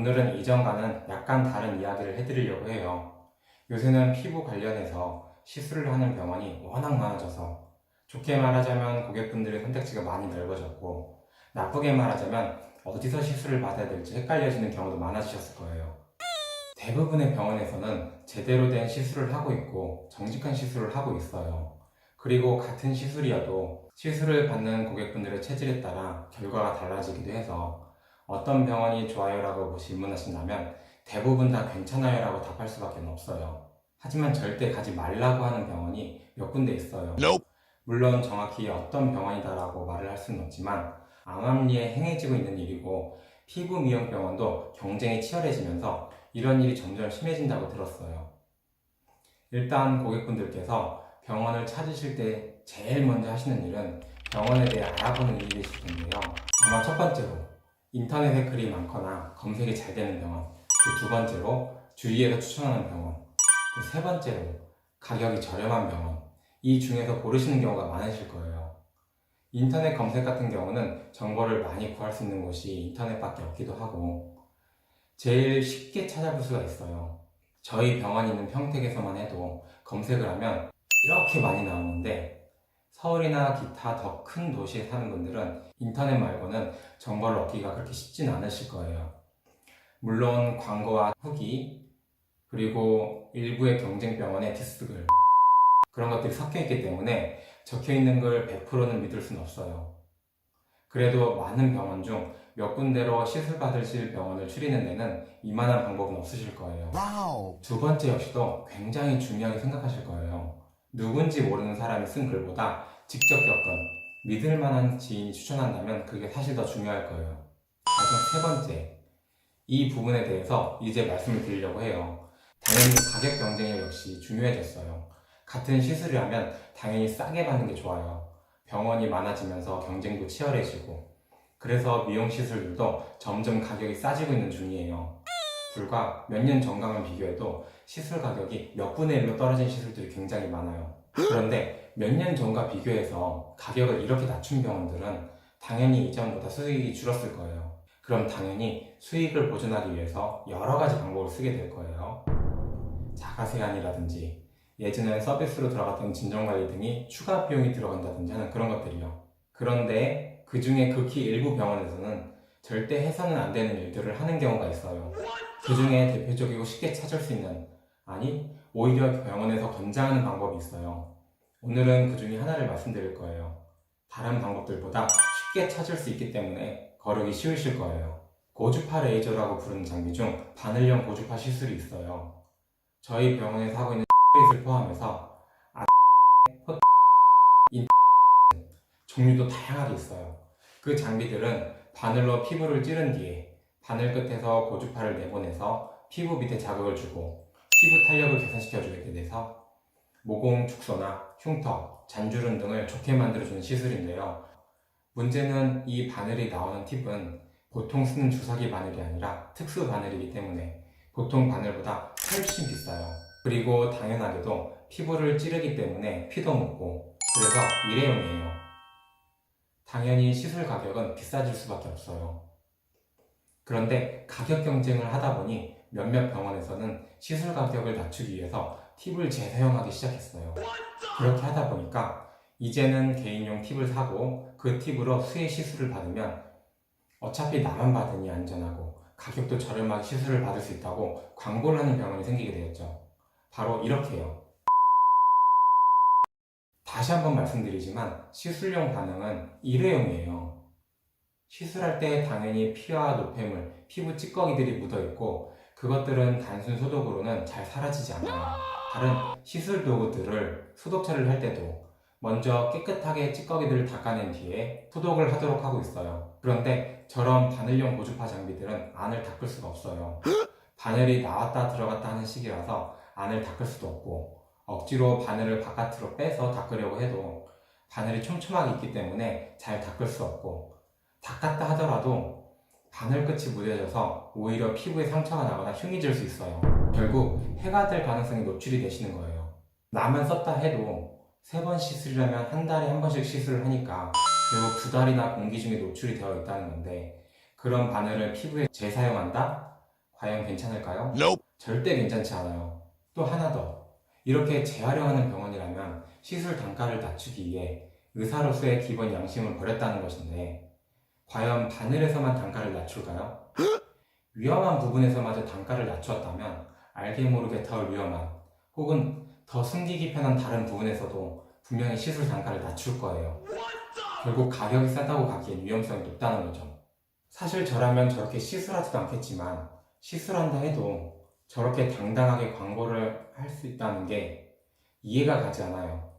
오늘은 이전과는 약간 다른 이야기를 해드리려고 해요. 요새는 피부 관련해서 시술을 하는 병원이 워낙 많아져서 좋게 말하자면 고객분들의 선택지가 많이 넓어졌고 나쁘게 말하자면 어디서 시술을 받아야 될지 헷갈려지는 경우도 많아지셨을 거예요. 대부분의 병원에서는 제대로 된 시술을 하고 있고 정직한 시술을 하고 있어요. 그리고 같은 시술이어도 시술을 받는 고객분들의 체질에 따라 결과가 달라지기도 해서 어떤 병원이 좋아요 라고 질문하신다면 대부분 다 괜찮아요 라고 답할 수밖에 없어요. 하지만 절대 가지 말라고 하는 병원이 몇 군데 있어요. 물론 정확히 어떤 병원이다 라고 말을 할 수는 없지만 암암리에 행해지고 있는 일이고 피부 미용 병원도 경쟁이 치열해지면서 이런 일이 점점 심해진다고 들었어요. 일단 고객분들께서 병원을 찾으실 때 제일 먼저 하시는 일은 병원에 대해 알아보는 일이실 텐데요. 아마 첫 번째로 인터넷에 글이 많거나 검색이 잘 되는 병원, 그 두 번째로 주위에서 추천하는 병원, 그 세 번째로 가격이 저렴한 병원, 이 중에서 고르시는 경우가 많으실 거예요. 인터넷 검색 같은 경우는 정보를 많이 구할 수 있는 곳이 인터넷밖에 없기도 하고 제일 쉽게 찾아볼 수가 있어요. 저희 병원이 있는 평택에서만 해도 검색을 하면 이렇게 많이 나오는데 서울이나 기타 더 큰 도시에 사는 분들은 인터넷 말고는 정보를 얻기가 그렇게 쉽진 않으실 거예요. 물론 광고와 후기 그리고 일부의 경쟁 병원의 디스글 그런 것들이 섞여 있기 때문에 적혀 있는 걸 100%는 믿을 수는 없어요. 그래도 많은 병원 중 몇 군데로 시술 받으실 병원을 추리는 데는 이만한 방법은 없으실 거예요. 두 번째 역시도 굉장히 중요하게 생각하실 거예요. 누군지 모르는 사람이 쓴 글보다 직접 겪은 믿을 만한 지인이 추천한다면 그게 사실 더 중요할 거예요. 마지막 세 번째, 이 부분에 대해서 이제 말씀을 드리려고 해요. 당연히 가격 경쟁력 역시 중요해졌어요. 같은 시술이라면 당연히 싸게 받는 게 좋아요. 병원이 많아지면서 경쟁도 치열해지고 그래서 미용 시술들도 점점 가격이 싸지고 있는 중이에요. 불과 몇 년 전과만 비교해도 시술 가격이 몇 분의 1로 떨어진 시술들이 굉장히 많아요. 그런데 몇 년 전과 비교해서 가격을 이렇게 낮춘 병원들은 당연히 이전보다 수익이 줄었을 거예요. 그럼 당연히 수익을 보존하기 위해서 여러 가지 방법을 쓰게 될 거예요. 자가 세안이라든지 예전에 서비스로 들어갔던 진정관리 등이 추가 비용이 들어간다든지 하는 그런 것들이요. 그런데 그 중에 극히 일부 병원에서는 절대 해서는 안 되는 일들을 하는 경우가 있어요. 그 중에 대표적이고 쉽게 찾을 수 있는, 아니 오히려 병원에서 권장하는 방법이 있어요. 오늘은 그 중에 하나를 말씀드릴 거예요. 다른 방법들보다 쉽게 찾을 수 있기 때문에 거르기 쉬우실 거예요. 고주파 레이저라고 부르는 장비 중 바늘형 고주파 시술이 있어요. 저희 병원에서 하고 있는 를 포함해서 종류도 다양하게 있어요. 그 장비들은 바늘로 피부를 찌른 뒤에 바늘 끝에서 고주파를 내보내서 피부 밑에 자극을 주고 피부 탄력을 개선시켜주게 돼서 모공 축소나 흉터, 잔주름 등을 좋게 만들어주는 시술인데요. 문제는 이 바늘이 나오는 팁은 보통 쓰는 주사기 바늘이 아니라 특수 바늘이기 때문에 보통 바늘보다 훨씬 비싸요. 그리고 당연하게도 피부를 찌르기 때문에 피도 묻고 그래서 일회용이에요. 당연히 시술 가격은 비싸질 수밖에 없어요. 그런데 가격 경쟁을 하다 보니 몇몇 병원에서는 시술 가격을 낮추기 위해서 팁을 재사용하기 시작했어요. 그렇게 하다 보니까 이제는 개인용 팁을 사고 그 팁으로 수의 시술을 받으면 어차피 나만 받으니 안전하고 가격도 저렴하게 시술을 받을 수 있다고 광고를 하는 병원이 생기게 되었죠. 바로 이렇게요. 다시 한번 말씀드리지만 시술용 반응은 일회용이에요. 시술할 때 당연히 피와 노폐물, 피부 찌꺼기들이 묻어있고 그것들은 단순 소독으로는 잘 사라지지 않아요. 다른 시술 도구들을 소독처리를 할 때도 먼저 깨끗하게 찌꺼기들을 닦아낸 뒤에 소독을 하도록 하고 있어요. 그런데 저런 바늘용 고주파 장비들은 안을 닦을 수가 없어요. 바늘이 나왔다 들어갔다 하는 시기라서 안을 닦을 수도 없고 억지로 바늘을 바깥으로 빼서 닦으려고 해도 바늘이 촘촘하게 있기 때문에 잘 닦을 수 없고 닦았다 하더라도 바늘 끝이 무뎌져서 오히려 피부에 상처가 나거나 흉이 질 수 있어요. 결국 해가 될 가능성이 노출이 되시는 거예요. 나만 썼다 해도 3번 시술이라면 한 달에 한 번씩 시술을 하니까 결국 2달이나 공기 중에 노출이 되어 있다는 건데 그런 바늘을 피부에 재사용한다? 과연 괜찮을까요? Nope. 절대 괜찮지 않아요. 또 하나 더. 이렇게 재활용하는 병원이라면 시술 단가를 낮추기 위해 의사로서의 기본 양심을 버렸다는 것인데, 과연 바늘에서만 단가를 낮출까요? 위험한 부분에서마저 단가를 낮추었다면 알게 모르게 덜 위험한, 혹은 더 숨기기 편한 다른 부분에서도 분명히 시술 단가를 낮출 거예요. 결국 가격이 싸다고 가기엔 위험성이 높다는 거죠. 사실 저라면 저렇게 시술하지도 않겠지만, 시술한다 해도 저렇게 당당하게 광고를 할 수 있다는 게 이해가 가지 않아요.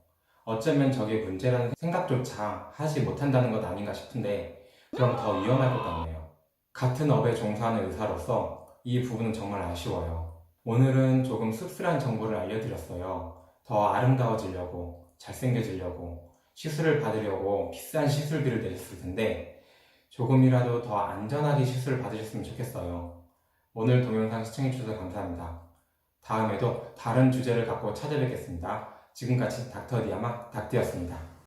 어쩌면 저게 문제라는 생각조차 하지 못한다는 것 아닌가 싶은데, 그럼 더 위험할 것 같네요. 같은 업에 종사하는 의사로서 이 부분은 정말 아쉬워요. 오늘은 조금 씁쓸한 정보를 알려드렸어요. 더 아름다워지려고, 잘생겨지려고, 시술을 받으려고 비싼 시술비를 내셨을 텐데, 조금이라도 더 안전하게 시술을 받으셨으면 좋겠어요. 오늘 동영상 시청해주셔서 감사합니다. 다음에도 다른 주제를 갖고 찾아뵙겠습니다. 지금까지 닥터 디아마 닥터였습니다.